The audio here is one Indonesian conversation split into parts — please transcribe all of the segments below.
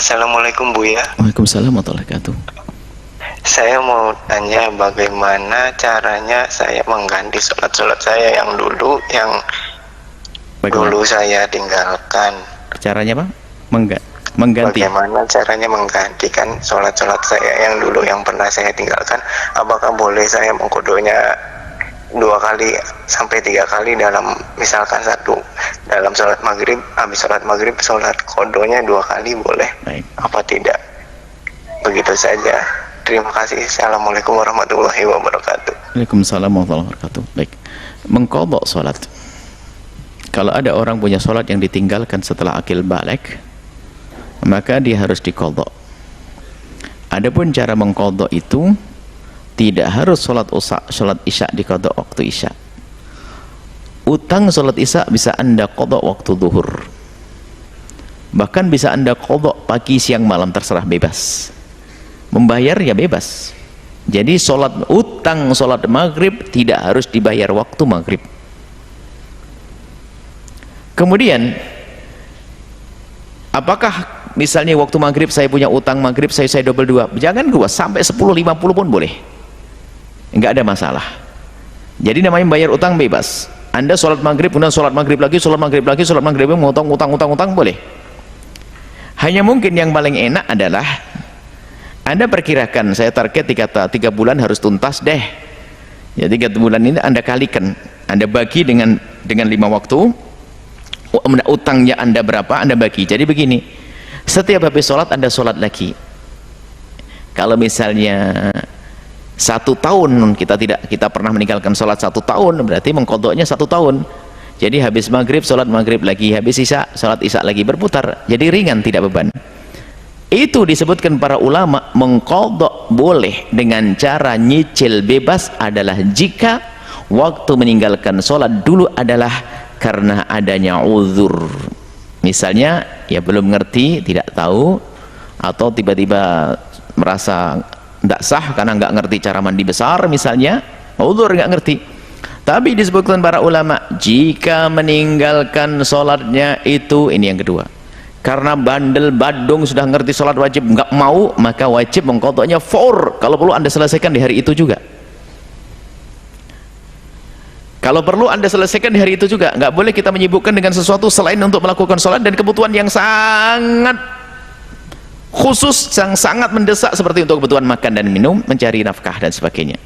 Assalamualaikum Buya. Waalaikumsalam warahmatullahi wabarakatuh. Saya mau tanya bagaimana caranya saya mengganti sholat saya yang dulu dulu saya tinggalkan. Caranya apa? Mengganti. Bagaimana caranya menggantikan sholat saya yang dulu yang pernah saya tinggalkan? Apakah boleh saya mengkodonya 2 kali sampai 3 kali dalam, misalkan dalam sholat maghrib, habis sholat maghrib sholat kodonya 2 kali boleh? Baik. Apa tidak? Begitu saja. Terima kasih. Assalamualaikum warahmatullahi wabarakatuh. Waalaikumsalam warahmatullahi wabarakatuh. Baik. Mengqadha salat. Kalau ada orang punya salat yang ditinggalkan setelah akil balik, maka dia harus diqadha. Adapun cara mengqadha itu tidak harus salat isya diqadha waktu isya. Utang salat isya bisa Anda qadha waktu zuhur. Bahkan bisa Anda qadha pagi, siang, malam, terserah, bebas. Membayar ya bebas. Jadi utang salat maghrib tidak harus dibayar waktu maghrib. Kemudian apakah misalnya waktu maghrib saya punya utang maghrib, saya double 2, jangan gua sampai 10-50 pun boleh, enggak ada masalah. Jadi namanya bayar utang bebas. Anda sholat maghrib, kemudian sholat maghrib lagi, mau utang boleh. Hanya mungkin yang paling enak adalah Anda perkirakan, saya target 3 bulan harus tuntas deh. Ya 3 bulan ini Anda kalikan, Anda bagi dengan 5 waktu, utangnya Anda berapa, Anda bagi. Jadi begini, setiap habis sholat Anda sholat lagi. Kalau misalnya 1 tahun kita pernah meninggalkan sholat 1 tahun, berarti mengqadhanya 1 tahun. Jadi habis maghrib sholat maghrib lagi, habis isya sholat isya lagi, berputar. Jadi ringan, tidak beban. Itu disebutkan para ulama, mengqadha boleh dengan cara nyicil bebas adalah jika waktu meninggalkan sholat dulu adalah karena adanya uzur. Misalnya ya belum ngerti, tidak tahu, atau tiba-tiba merasa tidak sah karena nggak ngerti cara mandi besar misalnya, uzur, nggak ngerti. Tapi disebutkan para ulama, jika meninggalkan sholatnya itu, ini yang kedua, karena bandel badung sudah ngerti sholat wajib nggak mau, maka wajib mengqadhanya for. Kalau perlu Anda selesaikan di hari itu juga. Kalau perlu Anda selesaikan di hari itu juga. Nggak boleh kita menyibukkan dengan sesuatu selain untuk melakukan sholat dan kebutuhan yang sangat khusus, yang sangat mendesak, seperti untuk kebutuhan makan dan minum, mencari nafkah dan sebagainya.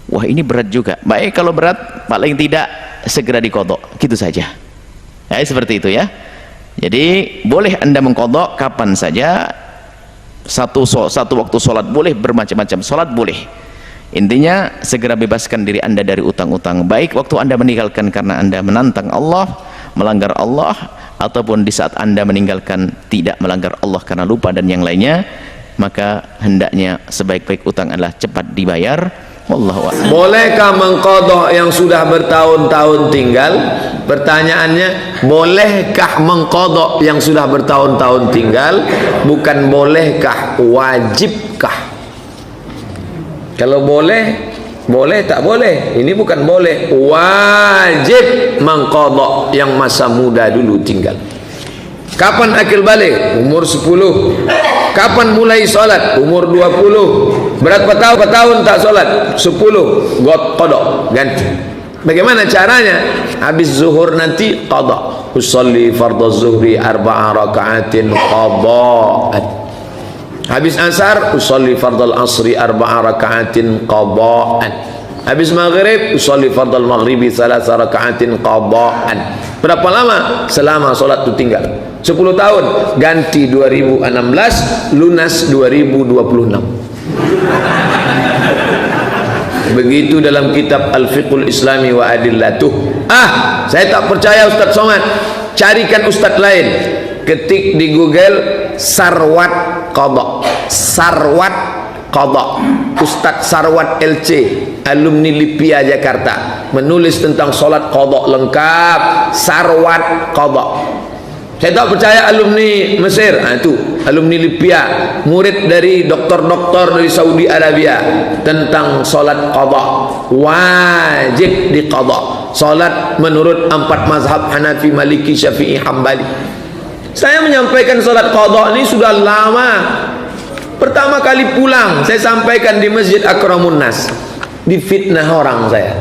Wah, ini berat juga. Baik, kalau berat paling tidak segera diqadha, gitu saja. Ya, seperti itu ya. Jadi boleh Anda mengqadha kapan saja. Satu waktu sholat boleh, bermacam-macam sholat boleh. Intinya segera bebaskan diri Anda dari utang-utang, baik waktu Anda meninggalkan karena Anda menantang Allah, melanggar Allah, ataupun di saat Anda meninggalkan tidak melanggar Allah karena lupa dan yang lainnya. Maka hendaknya sebaik-baik utang adalah cepat dibayar. Wallahu a'lam. Bolehkah mengqadha yang sudah bertahun-tahun tinggal? Pertanyaannya, bolehkah mengqadha yang sudah bertahun-tahun tinggal? Bukan bolehkah, wajibkah? Kalau boleh, boleh, tak boleh. Ini bukan boleh, wajib mengqadha yang masa muda dulu tinggal. Kapan akil balik? Umur 10. Kapan mulai sholat? Umur 20. Berapa tahun tak sholat? 10. Qadha, ganti. Bagaimana caranya? Habis zuhur nanti qadha. Usolli fardhu zuhri 4 raka'atin qadha'an. Habis asar usolli fardhu asri 4 raka'atin qadha'an. Habis maghrib usolli fardhu maghribi 3 raka'atin qadha'an. Berapa lama? Selama sholat itu tinggal 10 tahun. Ganti 2016, lunas 2026. Begitu dalam kitab Al-Fiqhul Islami wa Adillatuh. Saya tak percaya Ustaz Somad. Carikan Ustaz lain. Ketik di Google Sarwat Qadha. Sarwat Qadha. Ustaz Sarwat LC, alumni LIPIA Jakarta, menulis tentang sholat qadha lengkap. Sarwat Qadha. Saya tak percaya alumni Mesir, itu alumni LIPIA, murid dari doktor-doktor dari Saudi Arabia, tentang sholat qadha. Wajib diqadha. Sholat menurut 4 mazhab Hanafi, Maliki, Syafi'i, Hambali. Saya menyampaikan salat qadha ini sudah lama. Pertama kali pulang saya sampaikan di Masjid Akramun Nas. Difitnah orang saya.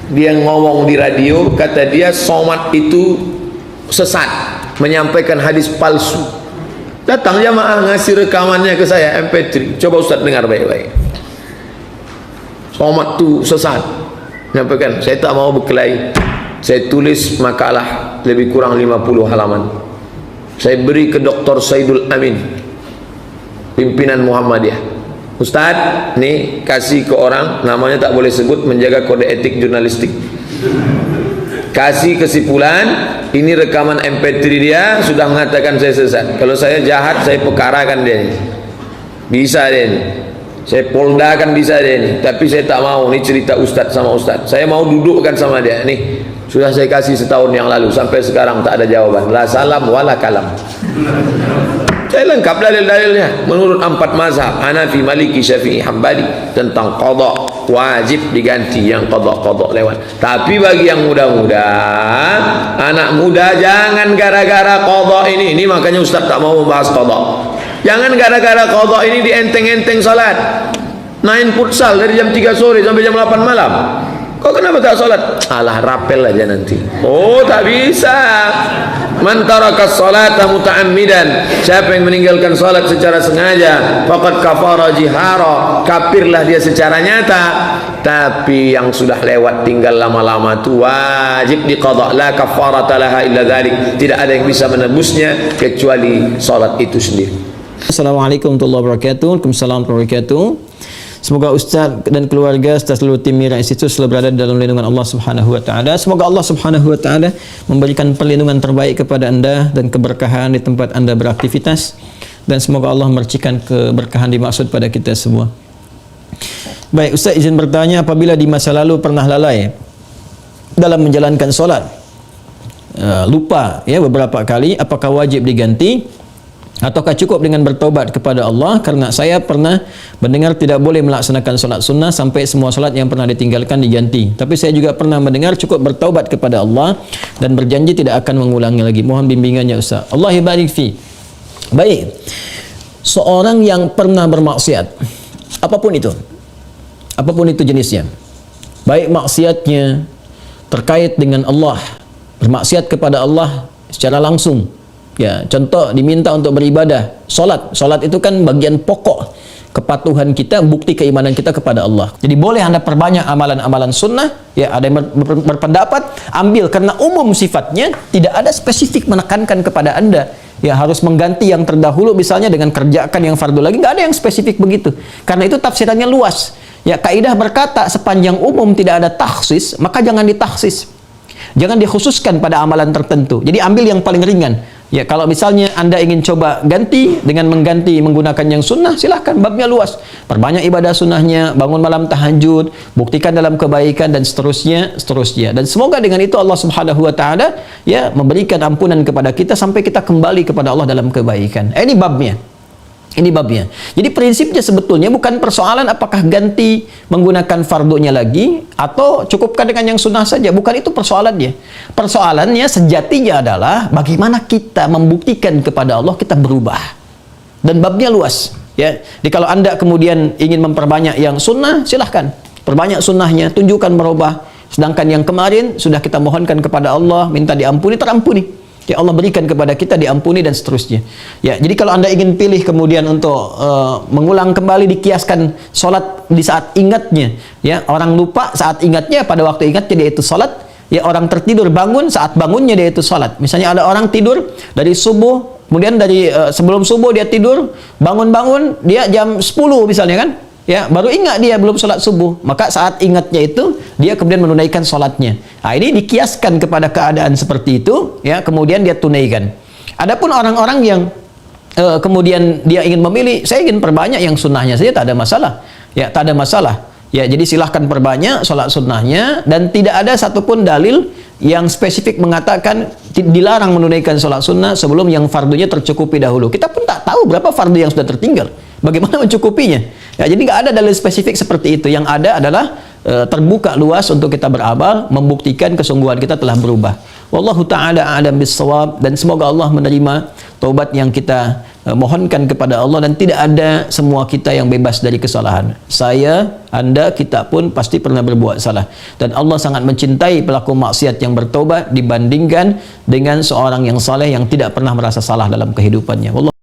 Dia ngomong di radio, kata dia somat itu sesat, menyampaikan hadis palsu. Datang jamaah ngasih rekamannya ke saya MP3. Coba Ustaz dengar baik-baik. Somat itu sesat. Menyampaikan, saya tak mau berkelahi. Saya tulis makalah lebih kurang 50 halaman. Saya beri ke Dr. Saidul Amin, pimpinan Muhammadiyah. Ustaz, nih kasih ke orang, namanya tak boleh sebut, menjaga kode etik jurnalistik. Kasih kesimpulan, ini rekaman MP3 dia sudah mengatakan saya sesat. Kalau saya jahat, saya pekarakan dia ini. Bisa dia ini. Saya poldakan bisa dia ini. Tapi saya tak mau, ini cerita Ustaz sama Ustaz. Saya mau dudukkan sama dia. Nih, sudah saya kasih setahun yang lalu, sampai sekarang tak ada jawaban. La salam wala kalam. Saya lengkap dalil-dalilnya menurut 4 mazhab Hanafi, Maliki, Syafi'i, Hambali tentang qadha, wajib diganti yang qadha lewat. Tapi bagi yang muda-muda, anak muda, jangan gara-gara qadha ini makanya Ustaz tak mau membahas qadha. Jangan gara-gara qadha ini dienteng-enteng salat. Main futsal dari jam 3 sore sampai jam 8 malam. Kok kenapa tak salat? Alah, rapel aja nanti. Oh, tak bisa. Man taraka sholata muta'ammidan, siapa yang meninggalkan salat secara sengaja, faqad kafara jihara, kafirlah dia secara nyata. Tapi yang sudah lewat tinggal lama-lama itu wajib diqadha, la kafarata laha illa dzalik. Tidak ada yang bisa menebusnya kecuali salat itu sendiri. Assalamualaikum warahmatullahi wabarakatuh. Waalaikumsalam warahmatullahi wabarakatuh. Semoga Ustaz dan keluarga serta seluruh tim Mira Institute selalu berada dalam lindungan Allah Subhanahu wa taala. Semoga Allah Subhanahu wa taala memberikan perlindungan terbaik kepada Anda dan keberkahan di tempat Anda beraktivitas, dan semoga Allah memercikan keberkahan dimaksud pada kita semua. Baik, Ustaz izin bertanya, apabila di masa lalu pernah lalai dalam menjalankan solat, lupa ya beberapa kali, apakah wajib diganti ataukah cukup dengan bertaubat kepada Allah? Karena saya pernah mendengar tidak boleh melaksanakan solat sunnah sampai semua solat yang pernah ditinggalkan diganti. Tapi saya juga pernah mendengar cukup bertaubat kepada Allah dan berjanji tidak akan mengulangi lagi. Mohon bimbingannya Ustaz. Allah barik fi. Baik, seorang yang pernah bermaksiat, apapun itu jenisnya, baik maksiatnya terkait dengan Allah, bermaksiat kepada Allah secara langsung, ya, contoh diminta untuk beribadah, solat itu kan bagian pokok kepatuhan kita, bukti keimanan kita kepada Allah. Jadi boleh Anda perbanyak amalan-amalan sunnah, ya. Ada yang berpendapat ambil karena umum sifatnya, tidak ada spesifik menekankan kepada Anda ya harus mengganti yang terdahulu misalnya dengan kerjakan yang fardu lagi, nggak ada yang spesifik begitu. Karena itu tafsirannya luas. Ya, kaidah berkata sepanjang umum tidak ada takhsis, maka jangan ditaksis. Jangan dikhususkan pada amalan tertentu. Jadi ambil yang paling ringan. Ya, kalau misalnya Anda ingin coba ganti dengan mengganti menggunakan yang sunnah, silahkan, babnya luas. Perbanyak ibadah sunnahnya, bangun malam tahajud, buktikan dalam kebaikan dan seterusnya. Dan semoga dengan itu Allah Subhanahu wa taala ya memberikan ampunan kepada kita sampai kita kembali kepada Allah dalam kebaikan. Ini babnya. Jadi prinsipnya sebetulnya bukan persoalan apakah ganti menggunakan fardunya lagi atau cukupkan dengan yang sunnah saja. Bukan itu persoalannya. Persoalannya sejatinya adalah bagaimana kita membuktikan kepada Allah kita berubah. Dan babnya luas. Ya. Jadi kalau Anda kemudian ingin memperbanyak yang sunnah, silahkan. Perbanyak sunnahnya, tunjukkan merubah. Sedangkan yang kemarin sudah kita mohonkan kepada Allah, minta diampuni, terampuni. Ya, Allah berikan kepada kita diampuni dan seterusnya. Ya, jadi kalau Anda ingin pilih kemudian untuk mengulang kembali, dikiaskan solat di saat ingatnya, ya, orang lupa saat ingatnya, pada waktu ingatnya dia itu solat. Ya, orang tertidur bangun saat bangunnya dia itu solat. Misalnya ada orang tidur dari subuh, kemudian dari sebelum subuh dia tidur, bangun dia jam 10 misalnya kan. Ya, baru ingat dia belum sholat subuh, maka saat ingatnya itu dia kemudian menunaikan sholatnya. Nah, ini dikiaskan kepada keadaan seperti itu, ya, kemudian dia tunaikan. Adapun orang-orang yang kemudian dia ingin memilih, saya ingin perbanyak yang sunnahnya saja, tak ada masalah. Ya, tak ada masalah. Ya, jadi silahkan perbanyak sholat sunnahnya, dan tidak ada satupun dalil yang spesifik mengatakan dilarang menunaikan sholat sunnah sebelum yang fardunya tercukupi dahulu. Kita pun tak tahu berapa fardu yang sudah tertinggal. Bagaimana mencukupinya? Ya, jadi nggak ada dalil spesifik seperti itu. Yang ada adalah terbuka luas untuk kita beramal, membuktikan kesungguhan kita telah berubah. Wallahu taala a'lam bissawab, dan semoga Allah menerima taubat yang kita mohonkan kepada Allah, dan tidak ada semua kita yang bebas dari kesalahan. Saya, anda, kita pun pasti pernah berbuat salah, dan Allah sangat mencintai pelaku maksiat yang bertaubat dibandingkan dengan seorang yang saleh yang tidak pernah merasa salah dalam kehidupannya. Wallah